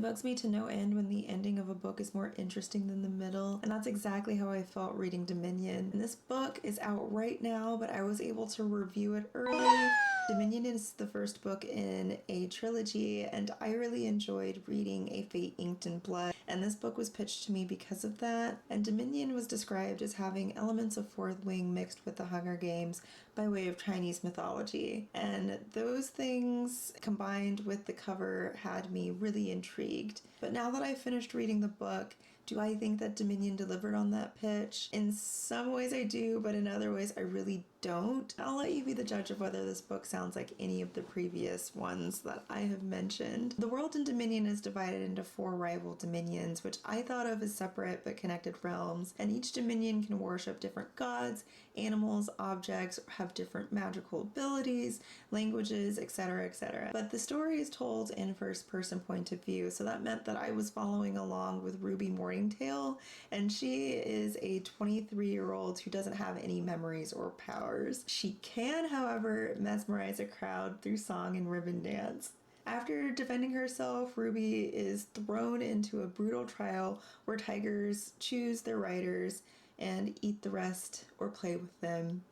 bugs me to no end when the ending of a book is more interesting than the middle, and that's exactly how I felt reading Dominion. And this book is out right now, but I was able to review it early. Dominion is the first book in a trilogy, and I really enjoyed reading A Fate Inked in Blood, and this book was pitched to me because of that. And Dominion was described as having elements of Fourth Wing mixed with the Hunger Games by way of Chinese mythology, and those things combined with the cover had me really intrigued. But now that I've finished reading the book, do I think that Dominion delivered on that pitch? In some ways I do, but in other ways I really don't. I'll let you be the judge of whether this book sounds like any of the previous ones that I have mentioned. The world in Dominion is divided into 4 rival dominions, which I thought of as separate but connected realms, and each dominion can worship different gods, animals, objects, have different magical abilities, languages, etc., etc. But the story is told in first-person point of view, so that meant that I was following along with Ruby Morningtail, and she is a 23-year-old who doesn't have any memories or powers. She can, however, mesmerize a crowd through song and ribbon dance. After defending herself, Ruby is thrown into a brutal trial where tigers choose their riders and eat the rest or play with them.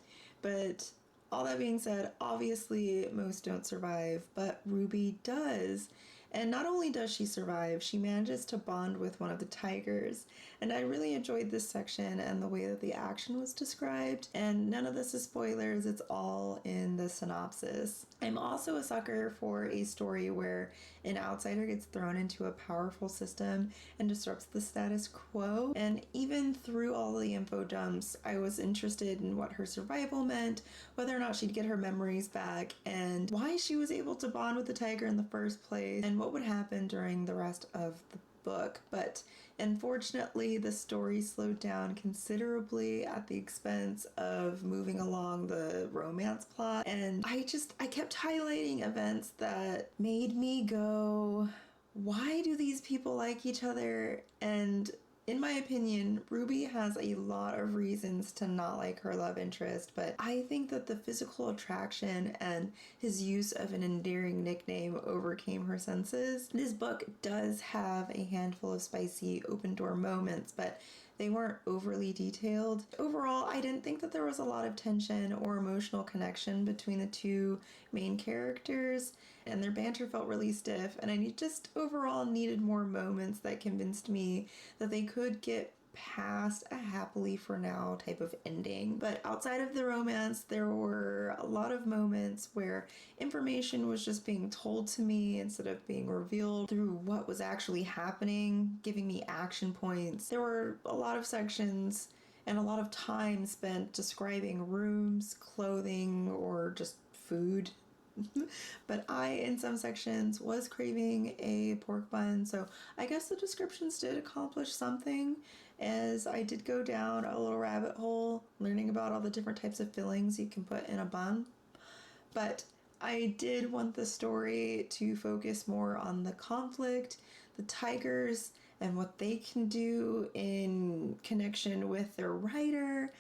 But all that being said, obviously most don't survive, but Ruby does. And not only does she survive, she manages to bond with one of the tigers. And I really enjoyed this section and the way that the action was described. And none of this is spoilers, it's all in the synopsis. I'm also a sucker for a story where an outsider gets thrown into a powerful system and disrupts the status quo. And even through all the info dumps, I was interested in what her survival meant, whether or not she'd get her memories back, and why she was able to bond with the tiger in the first place, and what would happen during the rest of the book. But unfortunately, the story slowed down considerably at the expense of moving along the romance plot, and I kept highlighting events that made me go, why do these people like each other? And in my opinion, Ruby has a lot of reasons to not like her love interest, but I think that the physical attraction and his use of an endearing nickname overcame her senses. This book does have a handful of spicy open door moments, but they weren't overly detailed. Overall, I didn't think that there was a lot of tension or emotional connection between the two main characters, and their banter felt really stiff, and I just overall needed more moments that convinced me that they could get past a happily for now type of ending. But outside of the romance, there were a lot of moments where information was just being told to me instead of being revealed through what was actually happening, giving me action points. There were a lot of sections and a lot of time spent describing rooms, clothing, or just food. But I, in some sections, was craving a pork bun, so I guess the descriptions did accomplish something, as I did go down a little rabbit hole learning about all the different types of fillings you can put in a bun. But I did want the story to focus more on the conflict, the tigers, and what they can do in connection with their rider,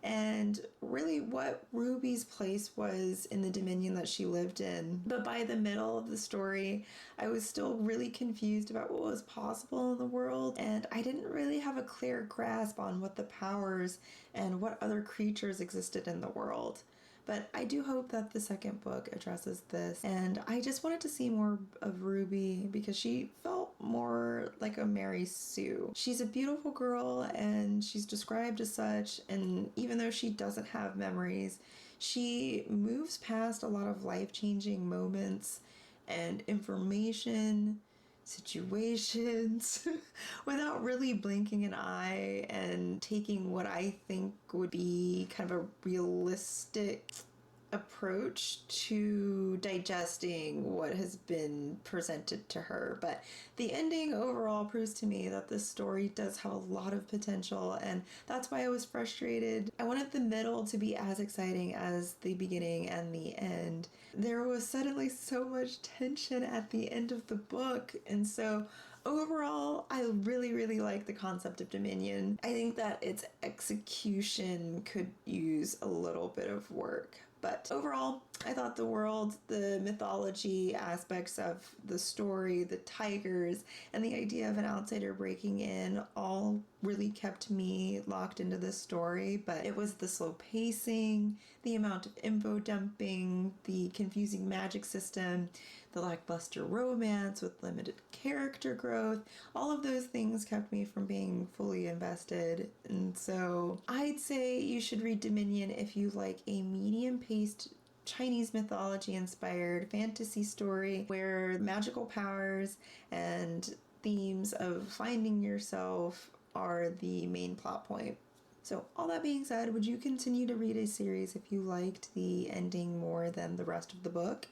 and really what Ruby's place was in the dominion that she lived in. But by the middle of the story, I was still really confused about what was possible in the world, and I didn't really have a clear grasp on what the powers and what other creatures existed in the world. But I do hope that the second book addresses this, and I just wanted to see more of Ruby because she felt more like a Mary Sue. She's a beautiful girl and she's described as such, and even though she doesn't have memories, she moves past a lot of life-changing moments and information, situations without really blinking an eye and taking what I think would be kind of a realistic approach to digesting what has been presented to her. But the ending overall proves to me that this story does have a lot of potential, and that's why I was frustrated. I wanted the middle to be as exciting as the beginning and the end. There was suddenly so much tension at the end of the book, and so overall, I really like the concept of Dominion. I think that its execution could use a little bit of work. But overall, I thought the world, the mythology aspects of the story, the tigers, and the idea of an outsider breaking in all really kept me locked into this story. But it was the slow pacing, the amount of info dumping, the confusing magic system, the lackluster romance with limited character growth. All of those things kept me from being fully invested. And so I'd say you should read Dominion if you like a medium paced Chinese mythology inspired fantasy story where magical powers and themes of finding yourself are the main plot point. So, all that being said, would you continue to read a series if you liked the ending more than the rest of the book?